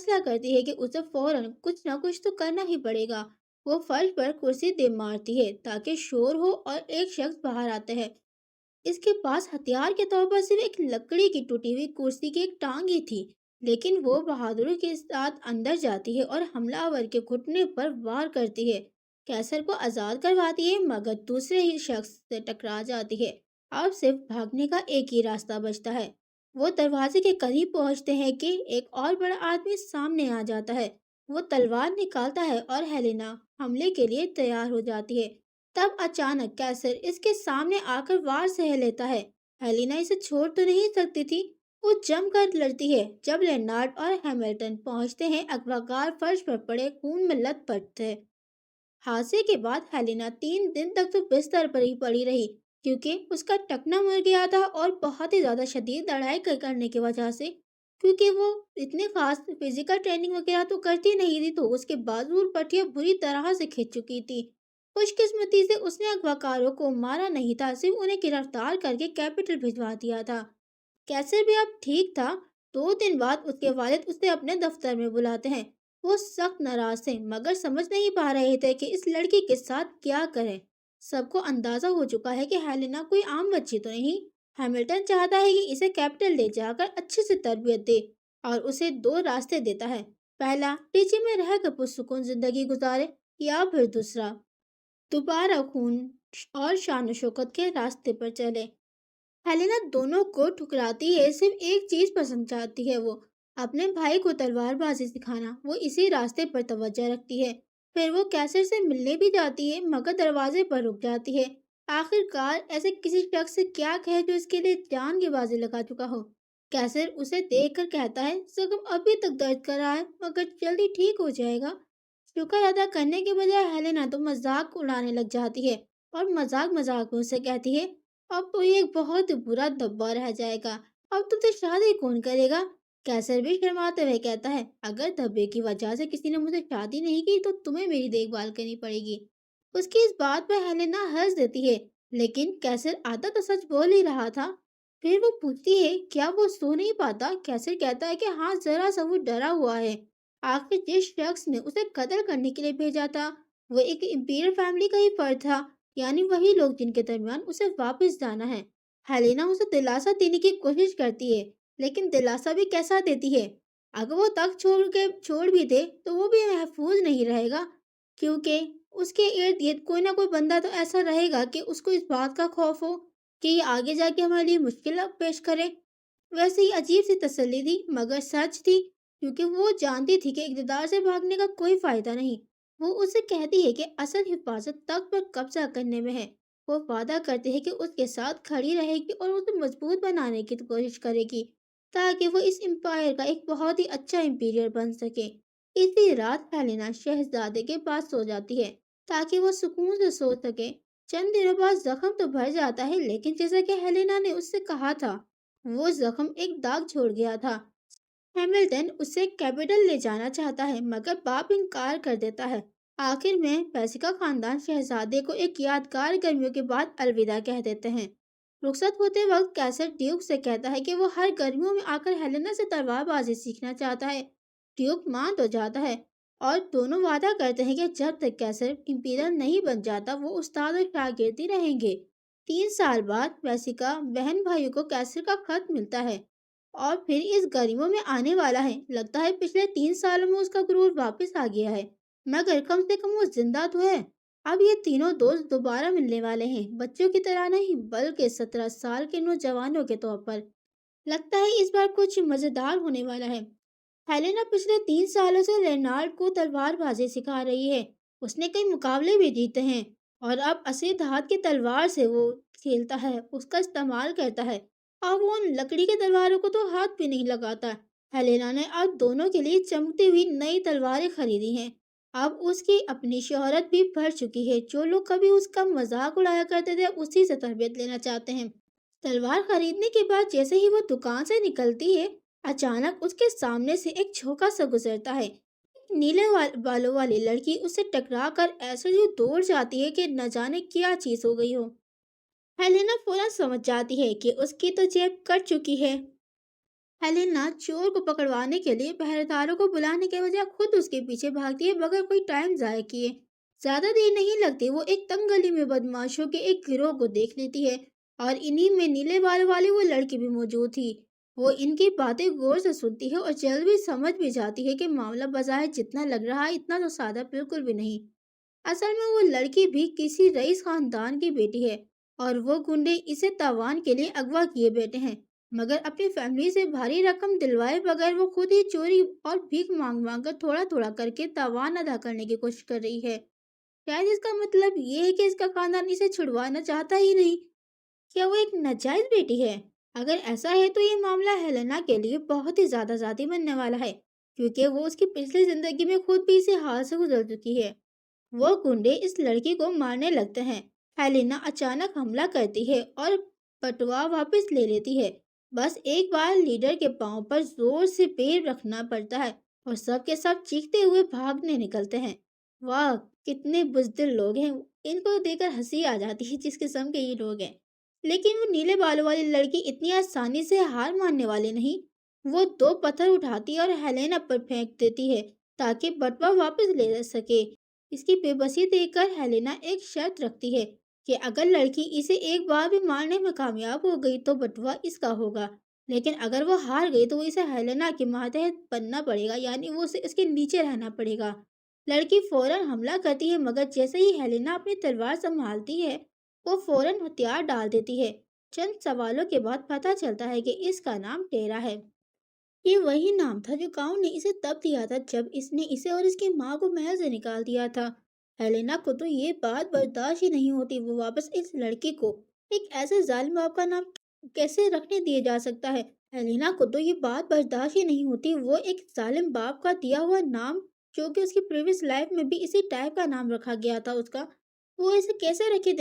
फैसला کرتی ہے کہ اسے فوراً کچھ نہ کچھ تو کرنا ہی پڑے گا۔ وہ فرش پر کرسی دے مارتی ہے تاکہ شور ہو اور ایک شخص باہر آتا ہے۔ اس کے پاس ہتھیار کے طور پر صرف ایک لکڑی کی ٹوٹی ہوئی کرسی کی ایک ٹانگ ہی تھی، لیکن وہ بہادری کے ساتھ اندر جاتی ہے اور حملہ آور کے گھٹنے پر وار کرتی ہے۔ کیسر کو آزاد کرواتی ہے مگر دوسرے ہی شخص سے ٹکرا جاتی ہے۔ اب صرف بھاگنے کا ایک ہی راستہ بچتا ہے۔ وہ دروازے کے قریب پہنچتے ہیں کہ ایک اور بڑا آدمی سامنے آ جاتا ہے۔ وہ تلوار نکالتا ہے اور ہیلینا حملے کے لیے تیار ہو جاتی ہے۔ تب اچانک کیسر اس کے سامنے آ کر وار سہ لیتا ہے۔ ہیلینا اسے چھوڑ تو نہیں سکتی تھی، وہ جم کر لڑتی ہے۔ جب لینارڈ اور ہیملٹن پہنچتے ہیں، اغواکار فرش پر پڑے خون میں لت پت ہے۔ حادثے کے بعد ہیلینا 3 دن تک تو بستر پر ہی پڑی رہی کیونکہ اس کا ٹکنا مر گیا تھا اور بہت ہی زیادہ شدید لڑائی کرنے کی وجہ سے، کیونکہ وہ اتنے خاص فزیکل ٹریننگ وغیرہ تو کرتی نہیں تھی تو اس کے بازو اور پٹھیاں بری طرح سے کھچ چکی تھی۔ خوش قسمتی سے اس نے اغواکاروں کو مارا نہیں تھا، صرف انہیں گرفتار کر کے کیپٹل بھجوا دیا تھا۔ کیسر بھی اب ٹھیک تھا۔ 2 دن بعد اس کے والد اسے اپنے دفتر میں بلاتے ہیں۔ وہ سخت ناراض تھے مگر سمجھ نہیں پا رہے تھے کہ اس لڑکی کے ساتھ کیا کریں۔ سب کو اندازہ ہو چکا ہے کہ ہیلینا کوئی عام بچی تو نہیں۔ ہیملٹن چاہتا ہے کہ اسے کیپٹل لے جا کر اچھے سے تربیت دے اور اسے 2 راستے دیتا ہے۔ پہلا، ٹیچے میں رہ کر پرسکون زندگی گزارے، یا پھر دوسرا، دوبارہ خون اور شان و شوکت کے راستے پر چلے۔ ہیلینا دونوں کو ٹھکراتی ہے، صرف ایک چیز پسند چاہتی ہے، وہ اپنے بھائی کو تلوار بازی سکھانا۔ وہ اسی راستے پر توجہ رکھتی ہے۔ پھر وہ کیسر سے ملنے بھی جاتی ہے مگر دروازے پر رک جاتی ہے۔ آخر کار ایسے کسی شخص سے کیا کہے جو اس کے لیے جان کی بازی لگا چکا ہو۔ کیسر اسے دیکھ کر کہتا ہے، زخم ابھی تک درد کر رہا ہے مگر جلدی ٹھیک ہو جائے گا۔ شکر ادا کرنے کے بجائے ہیلینا تو مذاق اڑانے لگ جاتی ہے اور مذاق مذاق میں اسے کہتی ہے، اب تو یہ ایک بہت برا دھبا رہ جائے گا، اب تجھے شادی کون کرے گا؟ کیسر بھی شرماتے ہوئے کہتا ہے، اگر دھبے کی وجہ سے کسی نے مجھے شادی نہیں کی تو تمہیں میری دیکھ بھال کرنی پڑے گی۔ اس کی اس بات پر ہیلینا ہنس دیتی ہے، لیکن کیسر آدھا تو سچ بول ہی رہا تھا۔ پھر وہ پوچھتی ہے، کیا وہ سو نہیں پاتا؟ کیسر کہتا ہے کہ ہاں، ذرا سا وہ ڈرا ہوا ہے۔ آخر جس شخص نے اسے قتل کرنے کے لیے بھیجا تھا وہ ایک امپیریل فیملی کا ہی فرد تھا، یعنی وہی لوگ جن کے درمیان اسے واپس جانا ہے۔ ہیلینا اسے دلاسا دینے کی کوشش کرتی ہے لیکن دلاسا بھی کیسا دیتی ہے؟ اگر وہ تخت چھوڑ بھی دے تو وہ بھی محفوظ نہیں رہے گا، کیونکہ اس کے ارد گرد کوئی نہ کوئی بندہ تو ایسا رہے گا کہ اس کو اس بات کا خوف ہو کہ یہ آگے جا کے ہمارے لیے مشکل پیش کرے۔ ویسے ہی عجیب سی تسلی تھی مگر سچ تھی، کیونکہ وہ جانتی تھی کہ اقتدار سے بھاگنے کا کوئی فائدہ نہیں۔ وہ اسے کہتی ہے کہ اصل حفاظت تخت پر قبضہ کرنے میں ہے۔ وہ وعدہ کرتے ہیں کہ اس کے ساتھ کھڑی رہے گی اور اسے مضبوط بنانے کی کوشش کرے گی تاکہ وہ اس امپائر کا ایک بہت ہی اچھا امپیریئر بن سکے۔ اسی رات ہیلینا شہزادے کے پاس سو جاتی ہے تاکہ وہ سکون سے سو سکے۔ چند دنوں بعد زخم تو بھر جاتا ہے لیکن جیسا کہ ہیلینا نے اس سے کہا تھا وہ زخم ایک داغ چھوڑ گیا تھا۔ ہیملٹن اسے کیپٹل لے جانا چاہتا ہے مگر باپ انکار کر دیتا ہے۔ آخر میں ویسیکا خاندان شہزادے کو ایک یادگار گرمیوں کے بعد الوداع کہہ دیتے ہیں۔ رخصت ہوتے وقت کیسر ڈیوک سے کہتا ہے کہ وہ ہر گرمیوں میں آ کر ہیلینا سے تلوار بازی سیکھنا چاہتا ہے۔ ڈیوک مان تو جاتا ہے اور دونوں وعدہ کرتے ہیں کہ جب تک کیسر امپیریل نہیں بن جاتا وہ استاد اور شاگردی رہیں گے۔ 3 سال بعد ویسیکا بہن بھائیوں کو کیسر کا خط ملتا ہے اور پھر اس گرمیوں میں آنے والا ہے۔ لگتا ہے پچھلے 3 سالوں میں اس کا غرور واپس آ گیا ہے مگر کم سے کم وہ زندہ تو ہے۔ اب یہ تینوں دوست دوبارہ ملنے والے ہیں، بچوں کی طرح نہیں بلکہ 17 سال کے نوجوانوں کے طور پر۔ لگتا ہے اس بار کچھ مزیدار ہونے والا ہے۔ ہیلینا پچھلے 3 سالوں سے لینارڈ کو تلوار بازی سکھا رہی ہے۔ اس نے کئی مقابلے بھی جیتے ہیں اور اب اصلی دھات کی تلوار سے وہ کھیلتا ہے، اس کا استعمال کرتا ہے۔ اب وہ ان لکڑی کی تلواروں کو تو ہاتھ بھی نہیں لگاتا۔ ہیلینا نے اب دونوں کے لیے چمکتی ہوئی نئی تلواریں خریدی ہیں۔ اب اس کی اپنی شہرت بھی بڑھ چکی ہے، جو لوگ کبھی اس کا مذاق اڑایا کرتے تھے اسی سے تربیت لینا چاہتے ہیں۔ تلوار خریدنے کے بعد جیسے ہی وہ دکان سے نکلتی ہے اچانک اس کے سامنے سے ایک جھونکا سا گزرتا ہے۔ ایک نیلے بالوں والی لڑکی اسے ٹکرا کر ایسے ہی دوڑ جاتی ہے کہ نہ جانے کیا چیز ہو گئی ہو۔ ہیلینا فوراً سمجھ جاتی ہے کہ اس کی تو جیب کٹ چکی ہے۔ हेलेना चोर को पकड़वाने के लिए पहरेदारों को बुलाने के बजाय खुद उसके पीछे भागती है बगैर कोई टाइम जाया किए। ज्यादा देर नहीं लगती, वो एक तंग गली में बदमाशों के एक गिरोह को देख लेती है और इन्हीं में नीले बालों वाली वो लड़की भी मौजूद थी। वो इनकी बातें गौर से सुनती है और जल्द भी समझ भी जाती है कि मामला बज़ाहिर जितना लग रहा है इतना तो सादा बिल्कुल भी नहीं। असल में वो लड़की भी किसी रईस खानदान की बेटी है और वो गुंडे इसे तावान के लिए अगवा किए बैठे हैं। मगर अपनी फैमिली से भारी रकम दिलवाए बगैर वो खुद ही चोरी और भीख मांग मांग कर थोड़ा थोड़ा करके तावान अदा करने की कोशिश कर रही है। शायद इसका मतलब ये है कि इसका खानदान इसे छुड़वाना चाहता ही नहीं। क्या वो एक नाजायज बेटी है? अगर ऐसा है तो ये मामला हेलेना के लिए बहुत ही ज्यादा जाती बनने वाला है, क्योंकि वो उसकी पिछली जिंदगी में खुद भी इसी हाल से गुजर चुकी है। वो गुंडे इस लड़की को मारने लगते हैं। हेलेना अचानक हमला करती है और पटवा वापस ले लेती है। बस एक बार लीडर के पांव पर जोर से पैर रखना पड़ता है और सब के सब चीखते हुए भागने निकलते हैं। वाह, कितने बुज़दिल लोग हैं। इनको देखकर हंसी आ जाती है जिस किस्म के ये लोग हैं। लेकिन वो नीले बालों वाली लड़की इतनी आसानी से हार मानने वाली नहीं। वो दो पत्थर उठाती है और हेलेना पर फेंक देती है ताकि बटवा वापस ले सके। इसकी बेबसी देखकर हेलेना एक शर्त रखती है कि अगर लड़की इसे एक बार भी मारने में कामयाब हो गई तो बटुआ इसका होगा। लेकिन अगर वो हार गई तो इसे हेलेना के मातहत बनना पड़ेगा, यानी वो उसे इसके नीचे रहना पड़ेगा। लड़की फौरन हमला करती है मगर जैसे ही हेलेना अपनी तलवार संभालती है वो फौरन हथियार डाल देती है। चंद सवालों के बाद पता चलता है कि इसका नाम टेरा है। ये वही नाम था जो गांव ने इसे तब दिया था जब इसने इसे और इसकी माँ को महल से निकाल दिया था। हेलेना को तो ये बात बर्दाश्त ही नहीं होती। वो वापस इस लड़की को एक ऐसे जालिम बाप का नाम कैसे रखने दिया जा सकता है। हेलेना को तो ये बात बर्दाश्त ही नहीं होती। वो एक जालिम बाप का दिया हुआ नाम, जो कि उसकी प्रीवियस लाइफ में भी इसी टाइप का नाम रखा गया था उसका, वो इसे कैसे रखे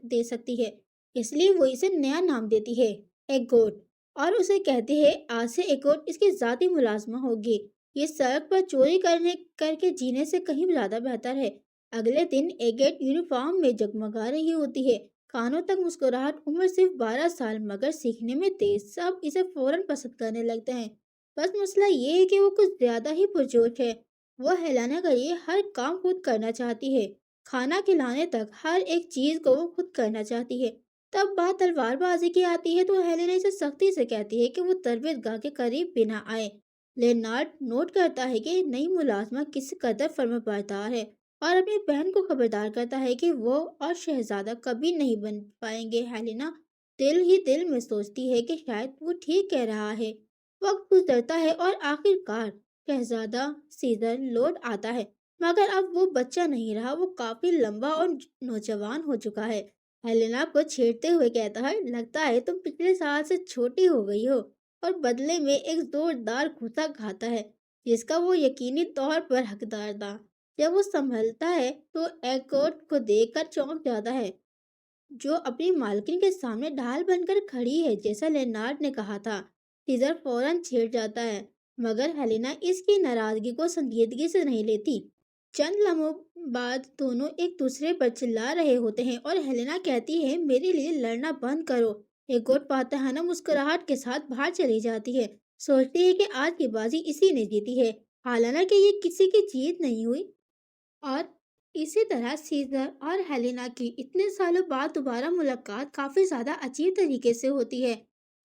दे सकती है। इसलिए वो इसे नया नाम देती है, एगोट, और उसे कहते हैं आज से एक और इसकी ज़ाती मुलाजमा होगी। ये सड़क पर चोरी करके जीने से कहीं ज़्यादा बेहतर है। अगले दिन एगेट यूनिफॉर्म में जगमगा रही होती है, कानों तक मुस्कुराहट, उम्र सिर्फ 12 साल मगर सीखने में तेज। सब इसे फौरन पसंद करने लगते हैं। बस मसला ये है कि वो कुछ ज्यादा ही पुरजोश है। वो हेलाना के लिए हर काम खुद करना चाहती है, खाना खिलाने तक हर एक चीज को वो खुद करना चाहती है। तब बात तलवारबाजी की आती है तो हेलेना इसे सख्ती से कहती है कि वो तरबियत गाह के करीब भी ना आए। लेनार्ड नोट करता है कि नई मुलाजमा किस कदर फर्माबरदार है और अपनी बहन को खबरदार करता है कि वो और शहजादा कभी नहीं बन पाएंगे। हेलेना दिल ही दिल में सोचती है कि शायद वो ठीक कह रहा है। वक्त गुजरता है और आखिरकार शहजादा सीजर लौट आता है, मगर अब वो बच्चा नहीं रहा। वो काफी लंबा और नौजवान हो चुका है। हेलेना को छेड़ते हुए कहता है, लगता है तुम पिछले साल से छोटी हो गई हो, और बदले में एक जोरदार घूंसा खाता है जिसका वो यकीनी तौर पर हकदार था। जब वो संभलता है तो एकोट को देखकर चौंक जाता है, जो अपनी मालकिन के सामने ढाल बनकर खड़ी है जैसा लेनार्ड ने कहा था। सीजर फौरन छेड़ जाता है मगर हेलेना इसकी नाराजगी को संजीदगी से नहीं लेती। चंद लम्हों बाद दोनों एक दूसरे पर चिल्ला रहे होते हैं और हेलेना कहती है, मेरे लिए लड़ना बंद करो। एगोट फातहाना मुस्कुराहट के साथ बाहर चली जाती है, सोचती है कि आज की बाजी इसी ने जीती है, हालांकि ये किसी की जीत नहीं हुई। और इसी तरह सीजर और हेलेना की इतने सालों बाद दोबारा मुलाकात काफी ज्यादा अजीब तरीके से होती है,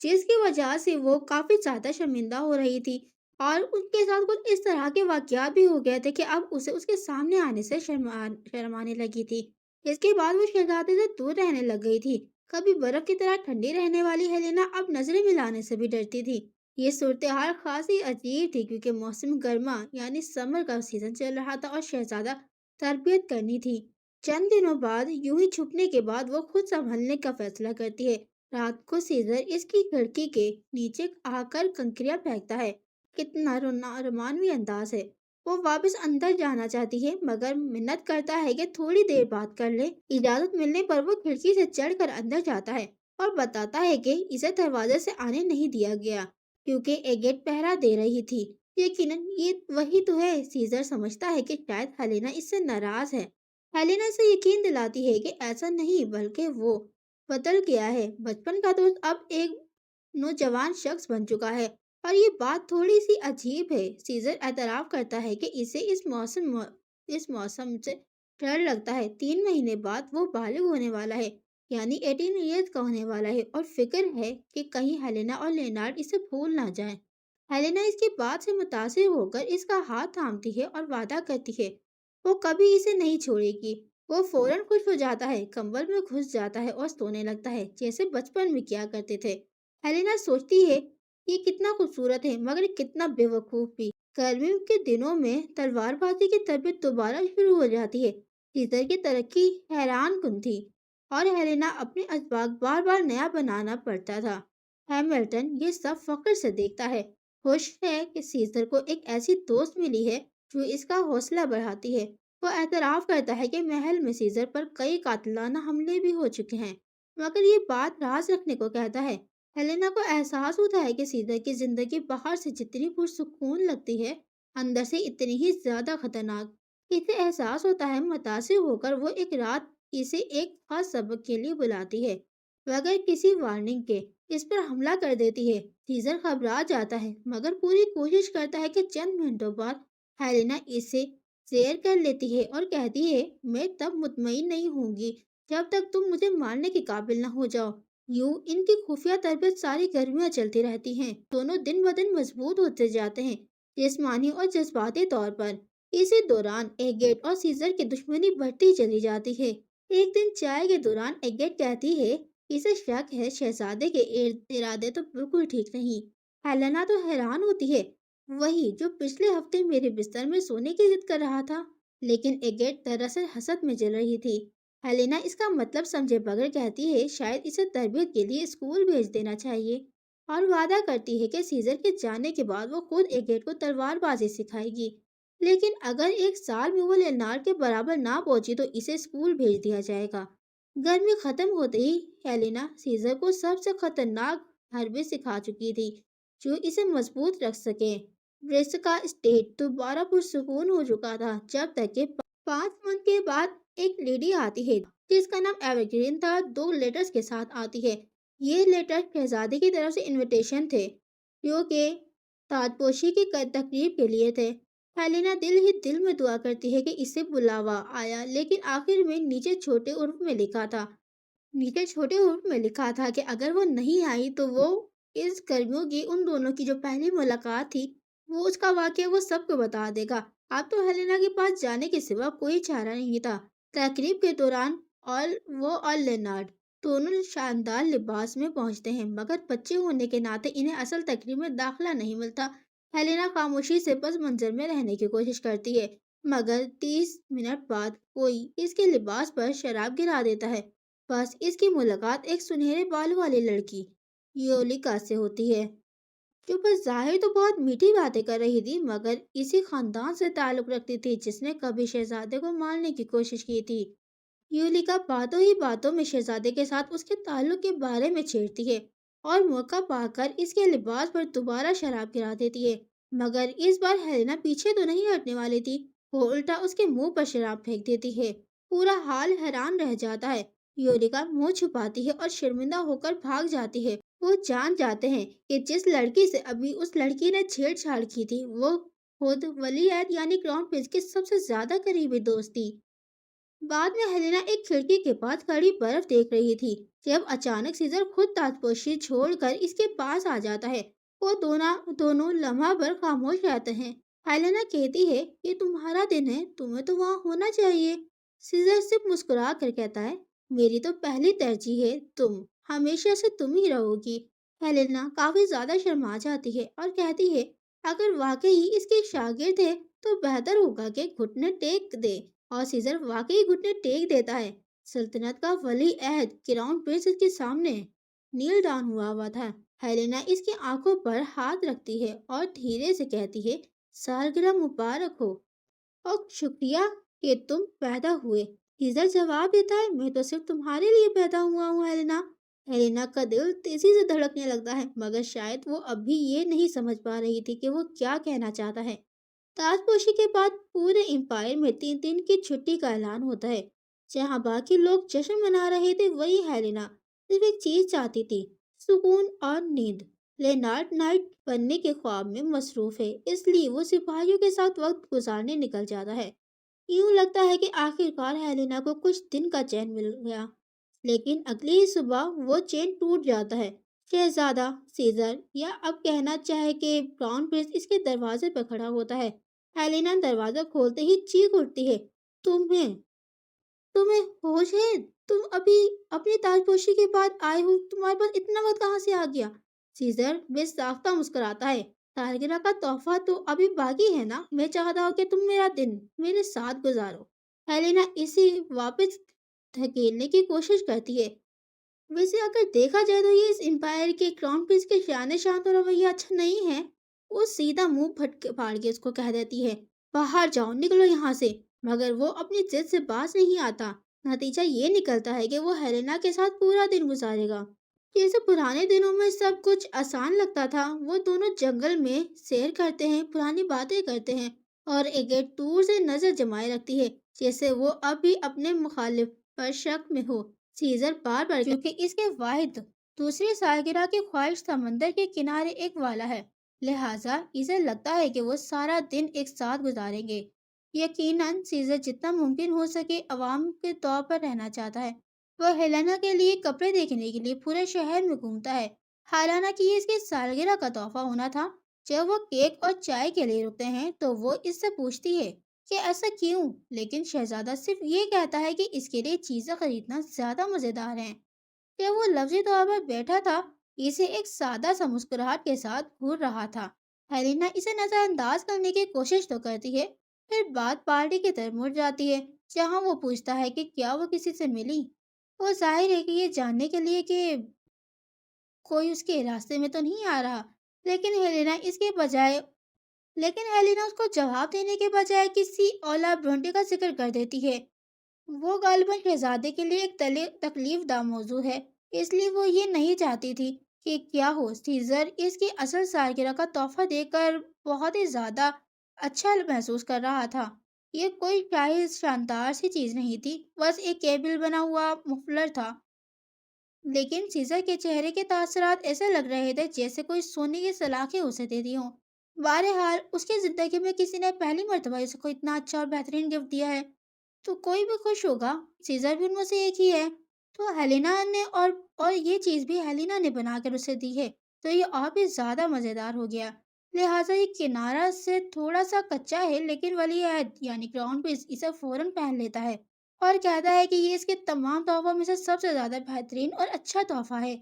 जिसकी वजह से वो काफी ज्यादा शर्मिंदा हो रही थी। और उसके साथ कुछ इस तरह के वाकयात भी हो गए थे कि अब उसे उसके सामने आने से शर्माने लगी थी। इसके बाद वो शहजादे से दूर रहने लग गई थी। कभी बर्फ की तरह ठंडी रहने वाली हेलेना अब नजरें मिलाने से भी डरती थी। ये सूरत हाल खासी अजीब थी क्योंकि मौसम गर्मा यानी समर का सीजन चल रहा था और शहजादा तरबियत करनी थी। चंद दिनों बाद यूं ही छुपने के बाद वो खुद संभलने का फैसला करती है। रात को सीजर इसकी खिड़की के नीचे आकर कंकरियां फेंकता है। कितना रोमानवी अंदाज है। वो वापस अंदर जाना चाहती है मगर मिन्नत करता है कि थोड़ी देर बात कर ले। इजाजत मिलने पर वो खिड़की से चढ़कर अंदर जाता है और बताता है कि इसे दरवाजे से आने नहीं दिया गया क्योंकि एगेट पहरा दे रही थी। यकीनन ये वही तो है। सीजर समझता है कि शायद हेलेना इससे नाराज है। हेलेना इसे यकीन दिलाती है कि ऐसा नहीं बल्कि वो बदल गया है। बचपन का दोस्त अब एक नौजवान शख्स बन चुका है और ये बात थोड़ी सी अजीब है। सीजर एतराफ करता है कि इसे इस मौसम से डर लगता है। 3 महीने बाद वो बालिग होने वाला है, यानी 18 ईयर्स का होने वाला है, और फिक्र है कि कहीं हेलेना और लेनार्ड इसे भूल ना जाएं। हेलेना इसकी बात से मुतासिर होकर इसका हाथ थामती है और वादा करती है वो कभी इसे नहीं छोड़ेगी। वो फौरन खुश हो जाता है, कंबल में घुस जाता है और सोने लगता है जैसे बचपन में किया करते थे। हेलेना सोचती है ये कितना खूबसूरत है मगर कितना बेवकूफ भी। गर्मियों के दिनों में तलवारबाजी की तरबियत दोबारा शुरू हो जाती है। सीजर की तरक्की हैरान कुन थी और हेलेना अपने असबाब बार बार नया बनाना पड़ता था। हैमिल्टन ये सब फख्र से देखता है, खुश है कि सीजर को एक ऐसी दोस्त मिली है जो इसका हौसला बढ़ाती है। वो एतराफ करता है कि महल में सीजर पर कई कातिलाना हमले भी हो चुके हैं, मगर ये बात राज रखने को कहता है। हेलेना को एहसास होता है कि सीजर की जिंदगी बाहर से जितनी पुरसुकून लगती है, अंदर से इतनी ही ज्यादा खतरनाक। इसे एहसास होता है, मुतासिर होकर वो एक रात इसे एक खास सबक के लिए बुलाती है, बगैर किसी वार्निंग के इस पर हमला कर देती है। सीजर घबरा जाता है मगर पूरी कोशिश करता है कि चंद मिनटों बाद हेलेना इसे शेयर कर लेती है और कहती है मैं तब मुतमईन नहीं होंगी जब तक तुम मुझे मारने के काबिल न हो जाओ। यूं इनकी खुफिया तरबियत सारी गर्मियां चलती रहती हैं। दोनों दिन ब दिन मजबूत होते जाते हैं, जिस्मानी और जज्बाती तौर पर। इसी दौरान एगेट और सीजर की दुश्मनी बढ़ती चली जाती है। एक दिन चाय के दौरान एगेट कहती है इसे शक है शहजादे के इरादे तो बिल्कुल ठीक नहीं। हेलेना तो हैरान होती है, वही जो पिछले हफ्ते मेरे बिस्तर में सोने की जिद कर रहा था। लेकिन एगेट दरअसल हसद में जल रही थी। हेलेना इसका मतलब समझे बगैर कहती है शायद इसे तरबियत के लिए स्कूल भेज देना चाहिए, और वादा करती है कि सीजर के जाने के बाद वो खुद एगेट को तलवारबाजी सिखाएगी। लेकिन अगर एक साल में वो लेनार्ड के बराबर ना पहुंची तो इसे स्कूल भेज दिया जाएगा। गर्मी खत्म होते ही हेलेना सीजर को सबसे खतरनाक हरबे सिखा चुकी थी जो इसे मजबूत रख सके। ब्रिस्ट का स्टेट दोबारा पुरसुकून हो चुका था जब तक कि 5 मंथ के बाद एक लेडी आती है जिसका नाम एवरग्रीन था। 2 लेटर्स के साथ आती है। ये लेटर शहजादे की तरफ से इनविटेशन थे जो कि ताजपोशी की तकरीब के लिए थे। हेलेना दिल ही दिल में दुआ करती है कि इसे बुलावा आया, लेकिन आखिर में नीचे छोटे उर्फ में लिखा था कि अगर वो नहीं आई तो वो इस गर्मियों की उन दोनों की जो पहली मुलाकात थी वो उसका वाकया वो सबको बता देगा। अब तो हेलेना के पास जाने के सिवा कोई चारा नहीं था। तकरीब के दौरान और लेनार्ड दोनों शानदार लिबास में पहुंचते हैं, मगर बच्चे होने के नाते इन्हें असल तकरीब में दाखिला नहीं मिलता। हेलेना खामोशी से पस मंजर में रहने की कोशिश करती है, मगर 30 मिनट बाद कोई इसके लिबास पर शराब गिरा देता है। बस इसकी मुलाकात एक सुनहरे बालों वाली लड़की योलिका से होती है जो बस जाहिर तो बहुत मीठी बातें कर रही थी, मगर इसी खानदान से ताल्लुक रखती थी जिसने कभी शहजादे को मारने की कोशिश की थी। यूलिका बातों ही बातों में शहजादे के साथ उसके ताल्लुक के बारे में छेड़ती है और मौका पाकर इसके लिबास पर दोबारा शराब गिरा देती है। मगर इस बार हेलेना पीछे तो नहीं हटने वाली थी। वो उल्टा उसके मुंह पर शराब फेंक देती है। पूरा हाल हैरान रह जाता है। यूलिका मुंह छुपाती है और शर्मिंदा होकर भाग जाती है। वो जान जाते हैं कि जिस लड़की से अभी उस लड़की ने छेड़छाड़ की थी वो खुद वलीअहद यानी क्राउन प्रिंस की सबसे ज्यादा करीबी दोस्त थी। बाद में हेलेना एक खिड़की के पास खड़ी बर्फ देख रही थी जब अचानक सीजर खुद ताजपोशी छोड़कर इसके पास आ जाता है। वो दोनों लम्हा भर खामोश रहते हैं। हेलेना कहती है ये तुम्हारा दिन है, तुम्हें तो वहाँ होना चाहिए। सीजर सिर्फ मुस्कुरा कर कहता है मेरी तो पहली तरजीह है तुम, हमेशा से तुम ही रहोगी। हेलेना काफी ज्यादा शर्मा जाती है और कहती है अगर वाकई इसके शागिर्द है तो बेहतर होगा कि घुटने टेक दे। और सीजर वाकई घुटने टेक देता है। सल्तनत का वली अहद क्राउन प्रिंस के सामने नील डाउन हुआ था। हेलेना इसकी आंखों पर हाथ रखती है और धीरे से कहती है सालगिरह मुबारक हो और शुक्रिया कि तुम पैदा हुए। सीजर जवाब देता है मैं तो सिर्फ तुम्हारे लिए पैदा हुआ हूँ हेलेना। हेलेना का दिल तेजी से धड़कने लगता है, मगर शायद वो अभी ये नहीं समझ पा रही थी कि वो क्या कहना चाहता है। ताजपोशी के बाद पूरे एम्पायर में 3 दिन की छुट्टी का ऐलान होता है। जहां बाकी लोग जश्न मना रहे थे वही हेलेना सिर्फ एक चीज चाहती थी, सुकून और नींद। लेनार्ड नाइट बनने के ख्वाब में मसरूफ है, इसलिए वो सिपाहियों के साथ वक्त गुजारने निकल जाता है। यूं लगता है कि आखिरकार हेलेना को कुछ दिन का चैन मिल गया, लेकिन अगली ही सुबह वो चैन टूट जाता है। शहजादा सीजर, या अब कहना चाहे कि ब्राउन प्रिंस, इसके दरवाजे पर खड़ा होता है। हेलेना दरवाजा खोलते ही चीख उठती है, तुम्हें तुम्हें होश है? तुम अभी अपनी ताजपोशी के बाद आए हो, तुम्हारे पास इतना वक्त कहाँ से आ गया? सीजर बेसाख्ता मुस्कुराता है, तारगिरा का तोहफा तो अभी बाकी है ना, मैं चाहता हूँ कि तुम मेरा दिन मेरे साथ गुजारो। हेलेना इसे वापस धकेलने की कोशिश करती है। वैसे अगर देखा जाए तो ये इस एम्पायर के क्राउन प्रिंस के शान शान तो रवैया अच्छा नहीं है। वो सीधा मुंह फटके फाड़ के उसको कह देती है, बाहर जाओ, निकलो यहाँ से। मगर वो अपनी जिद से बाज नहीं आता। नतीजा ये निकलता है कि वो हेलेना के साथ पूरा दिन गुजारेगा। जैसे पुराने दिनों में सब कुछ आसान लगता था। वो दोनों जंगल में सैर करते हैं, पुरानी बातें करते हैं, और एगेट दूर से नजर जमाए रखती है, जैसे वो अब भी अपने मुखालिफ पर शक में हो। सीजर बार बार, क्योंकि इसके वाहिद दूसरी सालगिरह की ख्वाहिश समंदर के किनारे एक वाला है, लिहाजा इसे लगता है कि वो सारा दिन एक साथ गुजारेंगे। यकीनन सीजर जितना मुमकिन हो सके आवाम के तौर पर रहना चाहता है। वह हेलेना के लिए कपड़े देखने के लिए पूरे शहर में घूमता है, हालांकि ये इसकी सालगिरह का तोहफा होना था। जब वो केक और चाय के लिए रुकते हैं तो वो इससे पूछती है कि ऐसा क्यों, लेकिन शहजादा सिर्फ ये कहता है कि इसके लिए चीजें खरीदना ज्यादा मजेदार है। जब वो लफ्जी तौर पर बैठा था, इसे एक सादा सा मुस्कुराहट के साथ घूर रहा था। हेलेना इसे नजरअंदाज करने की कोशिश तो करती है, फिर बात पार्टी की तरफ मुड़ जाती है, जहाँ वो पूछता है कि क्या वो किसी से मिली। वो जाहिर है कि ये जानने के लिए कि कोई उसके रास्ते में तो नहीं आ रहा, लेकिन हेलेना इसके बजाय लेकिन हेलेना उसको जवाब देने के बजाय किसी औला ब्रोंटे का जिक्र कर देती है। वो गालिबन शहजादे के लिए एक तकलीफ मौजू है, इसलिए वो ये नहीं चाहती थी कि क्या हो। सीजर इसकी असल सालगिरह का तोहफा देकर बहुत ही ज्यादा अच्छा महसूस कर रहा था। ये कोई शाही शानदार सी चीज नहीं थी, बस एक केबिल बना हुआ मुफलर था, लेकिन सीजर के चेहरे के तासरात ऐसे लग रहे थे जैसे कोई सोने की सलाखें उसे दे दी हों। बहरहाल उसकी जिंदगी में किसी ने पहली मर्तबा इसको इतना अच्छा और बेहतरीन गिफ्ट दिया है, तो कोई भी खुश होगा। सीजर भी उनमें से एक ही है। तो हेलेना ने और ये चीज़ भी हेलेना ने बनाकर उसे दी है, तो ये और भी ज़्यादा मज़ेदार हो गया। लिहाजा ये किनारा से थोड़ा सा कच्चा है, लेकिन वलीअहद यानी क्राउन प्रिंस इसे फौरन पहन लेता है और कहता है कि ये इसके तमाम तोहफों में से सबसे ज़्यादा बेहतरीन और अच्छा तोहफा है।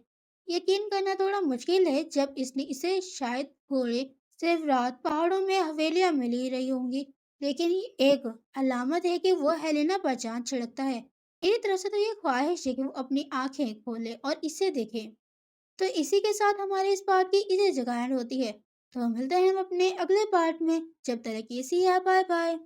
यकीन करना थोड़ा मुश्किल है जब इसने इसे शायद घोड़े सिर्फ रात पहाड़ों में हवेलियां मिल ही रही होंगी, लेकिन ये एक अलामत है कि वो हेलेना पर चाँद छिड़कता है। मेरी तरफ से तो ये ख्वाहिश है कि वो अपनी आंखें खोले और इसे देखे। तो इसी के साथ हमारे इस पार्ट की इसी जगह एंड होती है। तो मिलते हैं हम अपने अगले पार्ट में। जब तक के लिए सी बाय बाय।